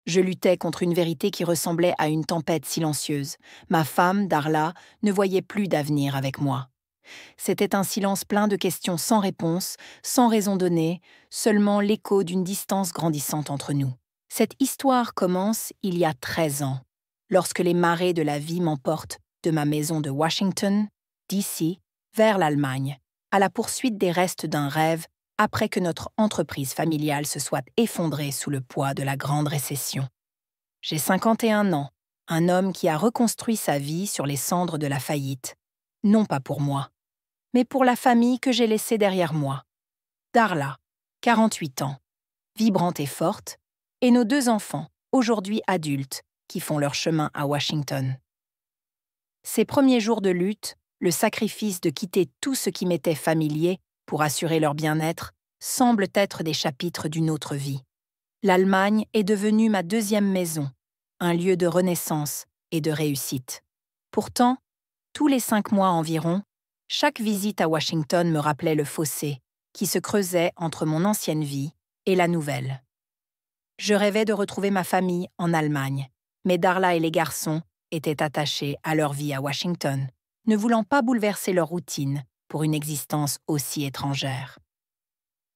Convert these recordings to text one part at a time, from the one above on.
Je luttais contre une vérité qui ressemblait à une tempête silencieuse. Ma femme, Darla, ne voyait plus d'avenir avec moi. C'était un silence plein de questions sans réponse, sans raison donnée, seulement l'écho d'une distance grandissante entre nous. Cette histoire commence il y a 13 ans, lorsque les marées de la vie m'emportent de ma maison de Washington, D.C., vers l'Allemagne, à la poursuite des restes d'un rêve après que notre entreprise familiale se soit effondrée sous le poids de la grande récession. J'ai 51 ans, un homme qui a reconstruit sa vie sur les cendres de la faillite, non pas pour moi, mais pour la famille que j'ai laissée derrière moi. Darla, 48 ans, vibrante et forte, et nos 2 enfants, aujourd'hui adultes, qui font leur chemin à Washington. Ces premiers jours de lutte, le sacrifice de quitter tout ce qui m'était familier pour assurer leur bien-être, semblent être des chapitres d'une autre vie. L'Allemagne est devenue ma 2e maison, un lieu de renaissance et de réussite. Pourtant, tous les 5 mois environ, chaque visite à Washington me rappelait le fossé qui se creusait entre mon ancienne vie et la nouvelle. Je rêvais de retrouver ma famille en Allemagne, mais Darla et les garçons étaient attachés à leur vie à Washington, ne voulant pas bouleverser leur routine pour une existence aussi étrangère.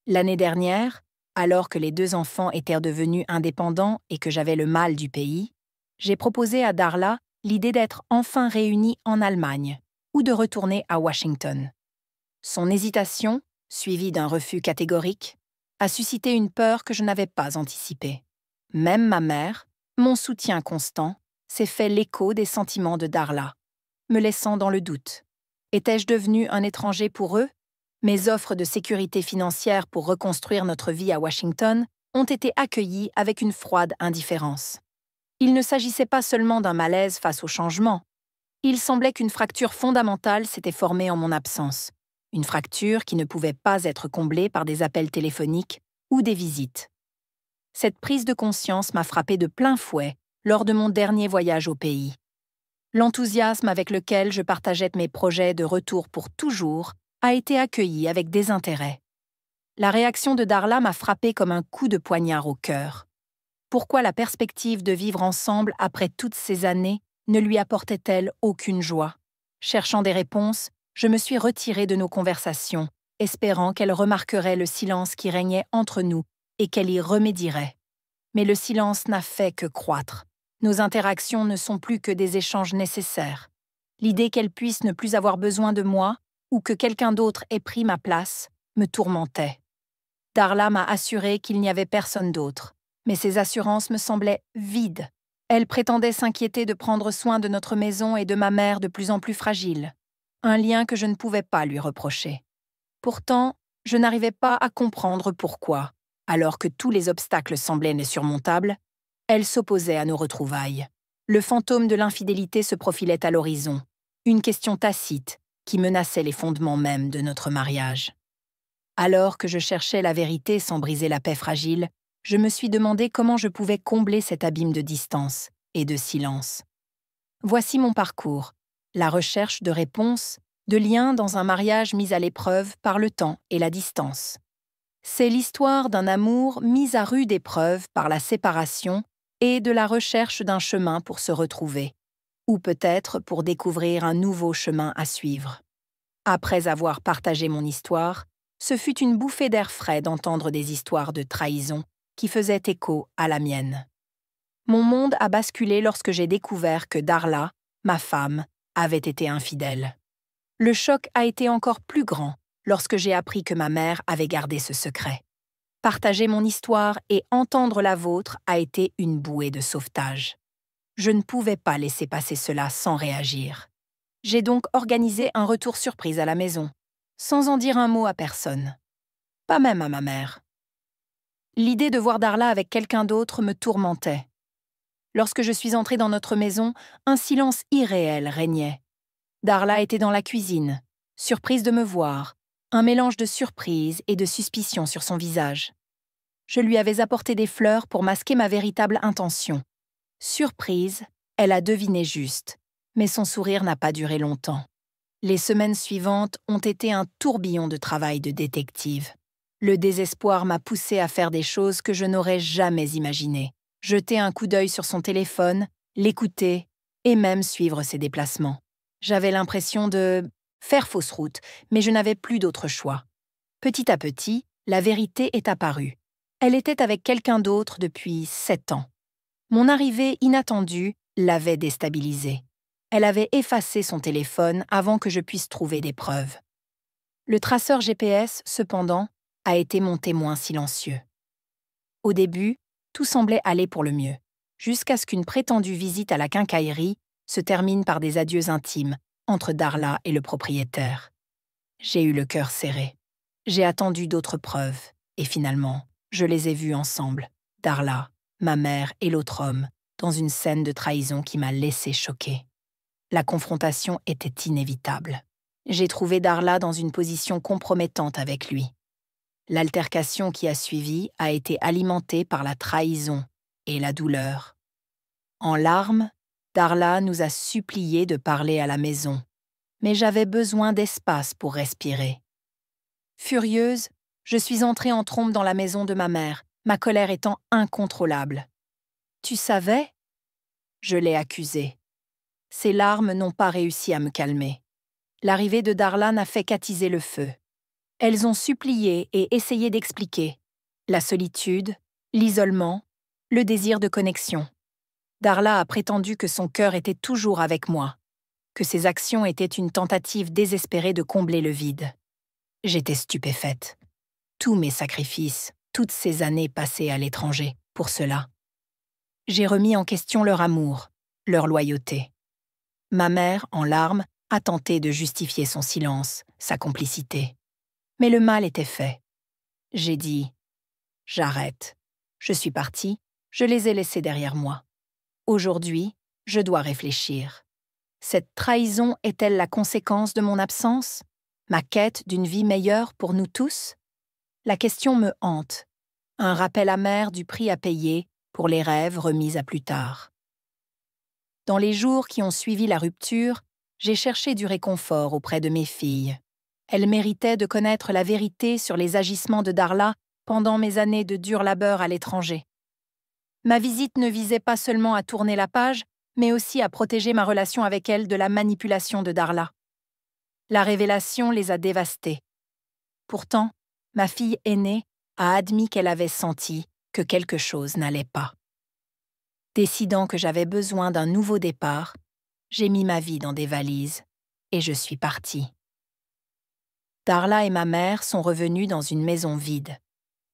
L'année dernière, alors que les 2 enfants étaient devenus indépendants et que j'avais le mal du pays, j'ai proposé à Darla l'idée d'être enfin réunis en Allemagne ou de retourner à Washington. Son hésitation, suivie d'un refus catégorique, a suscité une peur que je n'avais pas anticipée. Même ma mère, mon soutien constant, s'est fait l'écho des sentiments de Darla, me laissant dans le doute. Étais-je devenu un étranger pour eux? Mes offres de sécurité financière pour reconstruire notre vie à Washington ont été accueillies avec une froide indifférence. Il ne s'agissait pas seulement d'un malaise face au changement. Il semblait qu'une fracture fondamentale s'était formée en mon absence. Une fracture qui ne pouvait pas être comblée par des appels téléphoniques ou des visites. Cette prise de conscience m'a frappée de plein fouet lors de mon dernier voyage au pays. L'enthousiasme avec lequel je partageais mes projets de retour pour toujours a été accueilli avec désintérêt. La réaction de Darla m'a frappée comme un coup de poignard au cœur. Pourquoi la perspective de vivre ensemble après toutes ces années ne lui apportait-elle aucune joie? Cherchant des réponses, je me suis retirée de nos conversations, espérant qu'elle remarquerait le silence qui régnait entre nous et qu'elle y remédierait. Mais le silence n'a fait que croître. Nos interactions ne sont plus que des échanges nécessaires. L'idée qu'elle puisse ne plus avoir besoin de moi ou que quelqu'un d'autre ait pris ma place me tourmentait. Darla m'a assuré qu'il n'y avait personne d'autre, mais ces assurances me semblaient vides. Elle prétendait s'inquiéter de prendre soin de notre maison et de ma mère de plus en plus fragile, un lien que je ne pouvais pas lui reprocher. Pourtant, je n'arrivais pas à comprendre pourquoi, alors que tous les obstacles semblaient insurmontables, elle s'opposait à nos retrouvailles. Le fantôme de l'infidélité se profilait à l'horizon, une question tacite qui menaçait les fondements même de notre mariage. Alors que je cherchais la vérité sans briser la paix fragile, je me suis demandé comment je pouvais combler cet abîme de distance et de silence. Voici mon parcours, la recherche de réponses, de liens dans un mariage mis à l'épreuve par le temps et la distance. C'est l'histoire d'un amour mis à rude épreuve par la séparation et de la recherche d'un chemin pour se retrouver, ou peut-être pour découvrir un nouveau chemin à suivre. Après avoir partagé mon histoire, ce fut une bouffée d'air frais d'entendre des histoires de trahison qui faisaient écho à la mienne. Mon monde a basculé lorsque j'ai découvert que Darla, ma femme, avait été infidèle. Le choc a été encore plus grand lorsque j'ai appris que ma mère avait gardé ce secret. Partager mon histoire et entendre la vôtre a été une bouée de sauvetage. Je ne pouvais pas laisser passer cela sans réagir. J'ai donc organisé un retour surprise à la maison, sans en dire un mot à personne. Pas même à ma mère. L'idée de voir Darla avec quelqu'un d'autre me tourmentait. Lorsque je suis entrée dans notre maison, un silence irréel régnait. Darla était dans la cuisine, surprise de me voir, un mélange de surprise et de suspicion sur son visage. Je lui avais apporté des fleurs pour masquer ma véritable intention. Surprise, elle a deviné juste, mais son sourire n'a pas duré longtemps. Les semaines suivantes ont été un tourbillon de travail de détective. Le désespoir m'a poussée à faire des choses que je n'aurais jamais imaginées. jeter un coup d'œil sur son téléphone, l'écouter et même suivre ses déplacements. J'avais l'impression de faire fausse route, mais je n'avais plus d'autre choix. Petit à petit, la vérité est apparue. Elle était avec quelqu'un d'autre depuis 7 ans. Mon arrivée inattendue l'avait déstabilisée. Elle avait effacé son téléphone avant que je puisse trouver des preuves. Le traceur GPS, cependant, a été mon témoin silencieux. Au début, tout semblait aller pour le mieux, jusqu'à ce qu'une prétendue visite à la quincaillerie se termine par des adieux intimes entre Darla et le propriétaire. J'ai eu le cœur serré. J'ai attendu d'autres preuves, et finalement, je les ai vues ensemble, Darla, ma mère et l'autre homme, dans une scène de trahison qui m'a laissé choquée. La confrontation était inévitable. J'ai trouvé Darla dans une position compromettante avec lui. L'altercation qui a suivi a été alimentée par la trahison et la douleur. En larmes, Darla nous a suppliés de parler à la maison, mais j'avais besoin d'espace pour respirer. Furieuse, je suis entrée en trombe dans la maison de ma mère, ma colère étant incontrôlable. « Tu savais ?» Je l'ai accusée. Ses larmes n'ont pas réussi à me calmer. L'arrivée de Darla n'a fait qu'attiser le feu. Elles ont supplié et essayé d'expliquer la solitude, l'isolement, le désir de connexion. Darla a prétendu que son cœur était toujours avec moi, que ses actions étaient une tentative désespérée de combler le vide. J'étais stupéfaite. Tous mes sacrifices, toutes ces années passées à l'étranger, pour cela. J'ai remis en question leur amour, leur loyauté. Ma mère, en larmes, a tenté de justifier son silence, sa complicité. Mais le mal était fait. J'ai dit « J'arrête ». Je suis partie, je les ai laissés derrière moi. Aujourd'hui, je dois réfléchir. Cette trahison est-elle la conséquence de mon absence? Ma quête d'une vie meilleure pour nous tous? La question me hante. Un rappel amer du prix à payer pour les rêves remis à plus tard. Dans les jours qui ont suivi la rupture, j'ai cherché du réconfort auprès de mes filles. Elles méritaient de connaître la vérité sur les agissements de Darla pendant mes années de dur labeur à l'étranger. Ma visite ne visait pas seulement à tourner la page, mais aussi à protéger ma relation avec elle de la manipulation de Darla. La révélation les a dévastées. Pourtant, ma fille aînée a admis qu'elle avait senti que quelque chose n'allait pas. Décidant que j'avais besoin d'un nouveau départ, j'ai mis ma vie dans des valises et je suis partie. Darla et ma mère sont revenues dans une maison vide.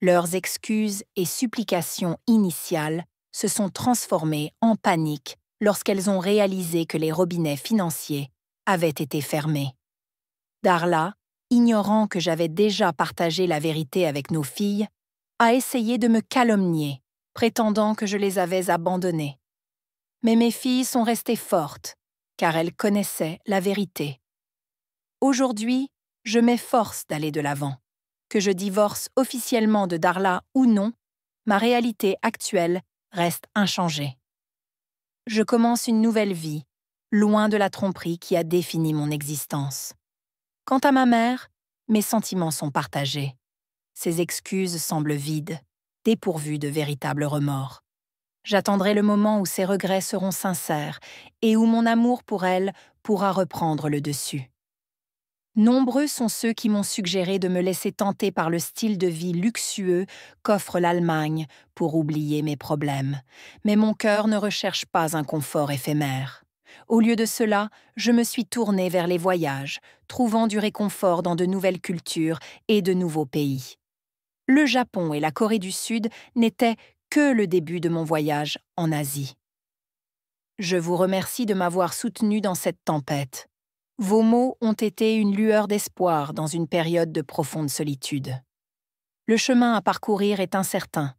Leurs excuses et supplications initiales se sont transformées en panique lorsqu'elles ont réalisé que les robinets financiers avaient été fermés. Darla, ignorant que j'avais déjà partagé la vérité avec nos filles, a essayé de me calomnier, prétendant que je les avais abandonnées. Mais mes filles sont restées fortes, car elles connaissaient la vérité. Aujourd'hui, je m'efforce d'aller de l'avant. Que je divorce officiellement de Darla ou non, ma réalité actuelle reste inchangée. Je commence une nouvelle vie, loin de la tromperie qui a défini mon existence. Quant à ma mère, mes sentiments sont partagés. Ses excuses semblent vides, dépourvues de véritables remords. J'attendrai le moment où ses regrets seront sincères et où mon amour pour elle pourra reprendre le dessus. Nombreux sont ceux qui m'ont suggéré de me laisser tenter par le style de vie luxueux qu'offre l'Allemagne pour oublier mes problèmes. Mais mon cœur ne recherche pas un confort éphémère. Au lieu de cela, je me suis tournée vers les voyages, trouvant du réconfort dans de nouvelles cultures et de nouveaux pays. Le Japon et la Corée du Sud n'étaient que le début de mon voyage en Asie. Je vous remercie de m'avoir soutenue dans cette tempête. Vos mots ont été une lueur d'espoir dans une période de profonde solitude. Le chemin à parcourir est incertain,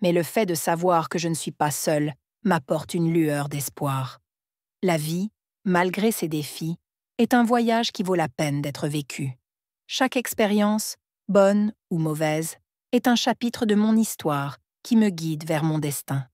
mais le fait de savoir que je ne suis pas seule m'apporte une lueur d'espoir. La vie, malgré ses défis, est un voyage qui vaut la peine d'être vécu. Chaque expérience, bonne ou mauvaise, est un chapitre de mon histoire qui me guide vers mon destin.